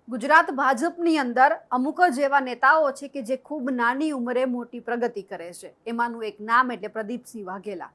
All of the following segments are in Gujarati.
ગુજરાત ભાજપની અંદર અમુક જ એવા નેતાઓ છે કે જે ખૂબ નાની ઉંમરે મોટી પ્રગતિ કરે છે. એમાંનું એક નામ એટલે પ્રદીપસિંહ વાઘેલા.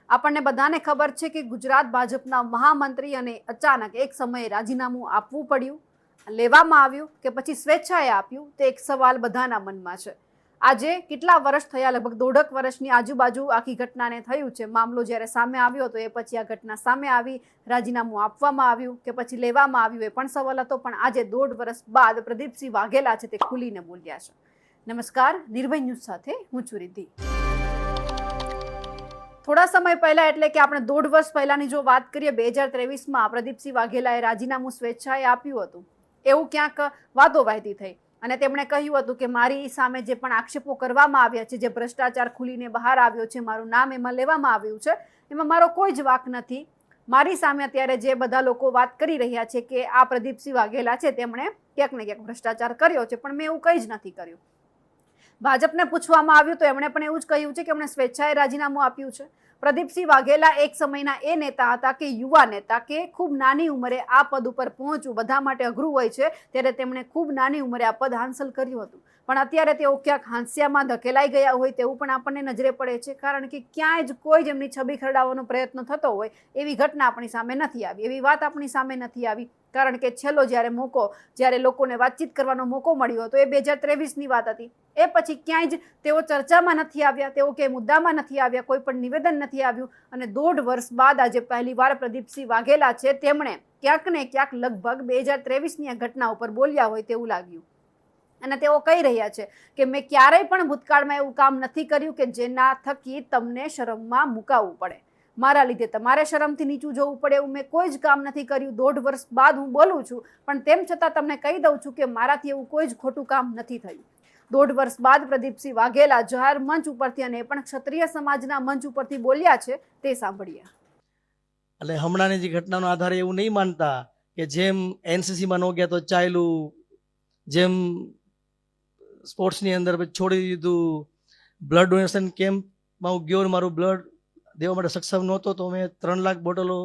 આપણને બધાને ખબર છે કે ગુજરાત ભાજપના મહામંત્રી અને અચાનક એક સમયે રાજીનામું આપવું પડ્યું, લેવામાં આવ્યું કે પછી સ્વેચ્છાએ આપ્યું, તે એક સવાલ બધાના મનમાં છે. આજે કેટલા વર્ષ થયા, લગભગ 1.5 વર્ષની આજુબાજુ આખી ઘટનાને થયું છે. મામલો જ્યારે સામે આવ્યો હતો એ પછી આ ઘટના સામે આવી, રાજીનામું આપવામાં આવ્યું કે પછી લેવામાં આવ્યું એ પણ સવાલ હતો. પણ આજે 1.5 વર્ષ બાદ પ્રદીપસિંહ વાઘેલા છે તે ખુલીને બોલ્યા છે. નમસ્કાર, નિર્ભય ન્યૂઝ સાથે હું છું રિદ્ધિ. થોડા સમય પહેલા એટલે કે આપણે 1.5 વર્ષ પહેલાની જો વાત કરીએ, 2023માં પ્રદીપસિંહ વાઘેલાએ રાજીનામું સ્વેચ્છાએ આપ્યું હતું. એવું ક્યાંક વાતો વહેતી થઈ અને તેમણે કહ્યું હતું કે મારી સામે જે પણ આક્ષેપો કરવામાં આવ્યા છે, જે ભ્રષ્ટાચાર ખુલીને બહાર આવ્યો છે, મારું નામ એમાં લેવામાં આવ્યું છે, એમાં મારો કોઈ જ વાંક નથી. મારી સામે અત્યારે જે બધા લોકો વાત કરી રહ્યા છે કે આ પ્રદીપસિંહ વાઘેલા છે તેમણે ક્યાંક ને ક્યાંક ભ્રષ્ટાચાર કર્યો છે, પણ મેં એવું કંઈ જ નથી કર્યું. ભાજપને પૂછવામાં આવ્યું તો એમણે પણ એવું જ કહ્યું છે કે એમણે સ્વેચ્છાએ રાજીનામું આપ્યું છે. પ્રદીપસિંહ વાઘેલા એક સમયના એ નેતા હતા કે યુવા નેતા કે ખૂબ નાની ઉંમરે આ પદ ઉપર પહોંચવું બધા માટે અઘરું હોય છે, ત્યારે તેમણે ખૂબ નાની ઉંમરે આ પદ હાંસલ કર્યું હતું. પણ અત્યારે તેઓ ક્યાંક હાંસિયામાં ધકેલાઈ ગયા હોય તેવું પણ આપણને નજરે પડે છે, કારણ કે ક્યાંય જ કોઈ જ એમની છબી ખરડાવવાનો પ્રયત્ન થતો હોય એવી ઘટના આપણી સામે નથી આવી, એવી વાત આપણી સામે નથી આવી. કારણ કે છેલ્લો જ્યારે લોકોને વાતચીત કરવાનો મોકો મળ્યો હતો એ 2023ની વાત હતી. એ પછી ક્યાંય જ તેઓ ચર્ચામાં નથી આવ્યા, તેઓ કે મુદ્દામાં નથી આવ્યા, કોઈ પણ નિવેદન નથી આવ્યું. અને 1.5 વર્ષ બાદ આજે પહેલીવાર પ્રદીપસિંહ વાઘેલા છે તેમણે ક્યાંક ને ક્યાંક લગભગ 2023ની આ ઘટના ઉપર બોલ્યા હોય તેવું લાગ્યું. અને તેઓ કહી રહ્યા છે કે મેં ક્યારેય પણ ભૂતકાળમાં એવું કામ નથી કર્યું કે જેના થકી તમને શરમમાં મુકાવવું પડે, મારા લીધે તમારે શરમથી નીચું જોવું પડે, એવું મેં કોઈ જ કામ નથી કર્યું. 1.5 વર્ષ બાદ હું બોલું છું, પણ તેમ છતાં તમને કહી દઉં છું કે મારાથી એવું કોઈ જ ખોટું કામ નથી થયું. 1.5 વર્ષ બાદ પ્રદીપસિંહ વાઘેલા જાહેર મંચ ઉપરથી અને એ પણ ક્ષત્રિય સમાજના મંચ ઉપરથી બોલ્યા છે, તે સાંભળીએ. એટલે હમણાંની જે ઘટનાનો આધારે એવું નહીં માનતા કે જેમ એનસીસીમાં ન ગયા તો ચાલ્યું, જેમ સ્પોર્ટ્સની અંદર છોડી દીધું, બ્લડ ડોનેશન કેમ્પમાં હું ગયો, મારું બ્લડ દેવા માટે સક્ષમ નહોતો તો મેં 3 લાખ બોટલો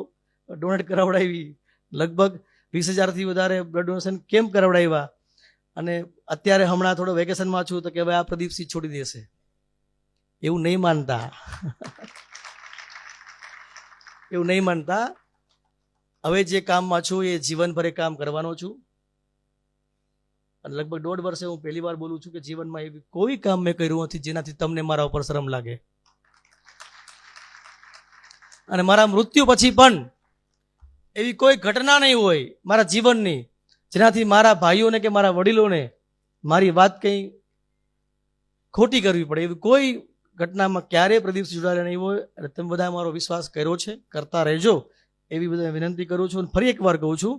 ડોનેટ કરાવડાવી, લગભગ 20,000થી વધારે બ્લડ ડોનેશન કેમ્પ કરાવડાવ્યા. અને અત્યારે હમણાં થોડો વેકેશનમાં છું તો કે ભાઈ આ પ્રદીપસિંહ છોડી દેશે, એવું નહીં માનતા. એવું નહીં માનતા. હવે જે કામમાં છું એ જીવનભર એ કામ કરવાનો છું. અને લગભગ 1.5 વર્ષે હું પહેલી વાર બોલું છું કે જીવનમાં એવી કોઈ કામ મેં કર્યું નથી જેનાથી તમને મારા ઉપર શરમ લાગે. અને મારા મૃત્યુ પછી પણ એવી કોઈ ઘટના નહીં હોય મારા જીવનની જેનાથી મારા ભાઈઓને કે મારા વડીલોને મારી વાત કંઈ ખોટી કરવી પડે. એવી કોઈ ઘટનામાં ક્યારેય પ્રદીપસિંહ જોડાયેલા નહીં હોય. અને તમે બધા મારો વિશ્વાસ કર્યો છે, કરતા રહેજો એવી બધા વિનંતી કરું છું. અને ફરી એકવાર કહું છું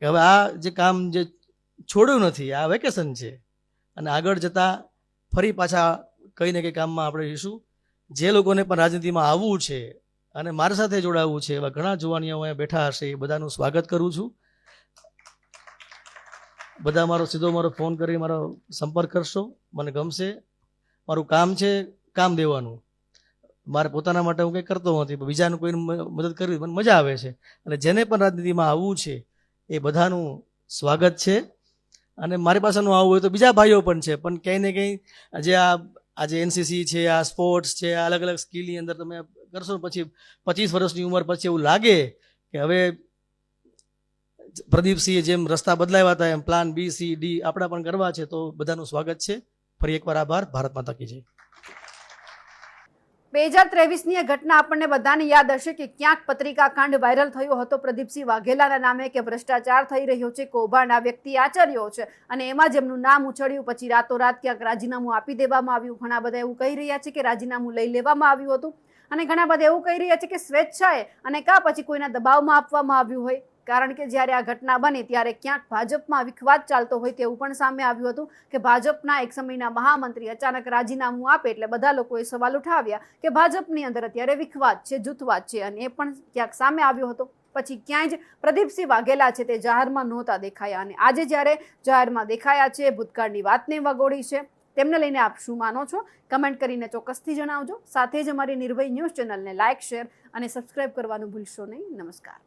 કે હવે આ જે કામ જે છોડ્યું નથી, આ વેકેશન છે અને આગળ જતાં ફરી પાછા કંઈ ને કંઈ કામમાં આપણે રહીશું. જે લોકોને પણ રાજનીતિમાં આવવું છે અને મારી સાથે જોડાવવું છે એવા ઘણા જુવાનીઓ અહીંયા બેઠા હશે, એ બધાનું સ્વાગત કરું છું. બધા મારો ફોન કરી મારો સંપર્ક કરશો, મને ગમશે. મારું કામ છે કામ દેવાનું, મારે પોતાના માટે હું કંઈ કરતો નથી, બીજાનું કોઈને મદદ કરવી મને મજા આવે છે. અને જેને પણ રાજનીતિમાં આવવું છે એ બધાનું સ્વાગત છે. અને મારી પાસે આવવું હોય તો બીજા ભાઈઓ પણ છે, પણ કંઈ ને કંઈ આજે એનસીસી છે, આ સ્પોર્ટ્સ છે, આ અલગ અલગ સ્કિલની અંદર તમે કરશો પછી 25 વર્ષની ઉંમર પછી એવું લાગે કે હવે પ્રદીપસિંહે જેમ રસ્તા બદલાવ્યા હતા એમ પ્લાન B, C, D આપણા પણ કરવા છે, તો બધાનું સ્વાગત છે. ફરી એકવાર આભાર. ભારત માતા કી જય. 2023ની આ ઘટના આપણને બધાને યાદ હશે કે ક્યાંક પત્રિકા કાંડ વાયરલ થયો હતો પ્રદીપસિંહ વાઘેલાના નામે કે ભ્રષ્ટાચાર થઈ રહ્યો છે, કૌભાંડ આ વ્યક્તિ આચર્યો છે, અને એમાં જેમનું નામ ઉછળ્યું પછી રાતોરાત ક્યાંક રાજીનામું આપી દેવામાં આવ્યું. ઘણા બધા એવું કહી રહ્યા છે કે રાજીનામું લઈ લેવામાં આવ્યું હતું, અને ઘણા બધા એવું કહી રહ્યા છે કે સ્વેચ્છાએ અને કાં પછી કોઈના દબાવમાં આપવામાં આવ્યું હોય. કારણ કે જ્યારે આ ઘટના બની ત્યારે ક્યાંક ભાજપમાં વિખવાદ ચાલતો હોય તેવું પણ સામે આવ્યું હતું કે ભાજપના એક સમયના મહામંત્રી અચાનક રાજીનામું આપે એટલે બધા લોકોએ સવાલ ઉઠાવ્યા કે ભાજપની અંદર અત્યારે વિખવાદ છે, જૂથવાદ છે, અને એ પણ ક્યાંક સામે આવ્યો હતો. પછી ક્યાંય જ પ્રદીપસિંહ વાઘેલા છે તે જાહેરમાં નહોતા દેખાયા, અને આજે જ્યારે જાહેરમાં દેખાયા છે, ભૂતકાળની વાતને વગોડી છે, તેમને લઈને આપ શું માનો છો? કમેન્ટ કરીને ચોક્કસથી જણાવજો. સાથે જ અમારી નિર્ભય ન્યૂઝ ચેનલને લાઇક, શેર અને સબસ્ક્રાઇબ કરવાનું ભૂલશો નહીં. નમસ્કાર.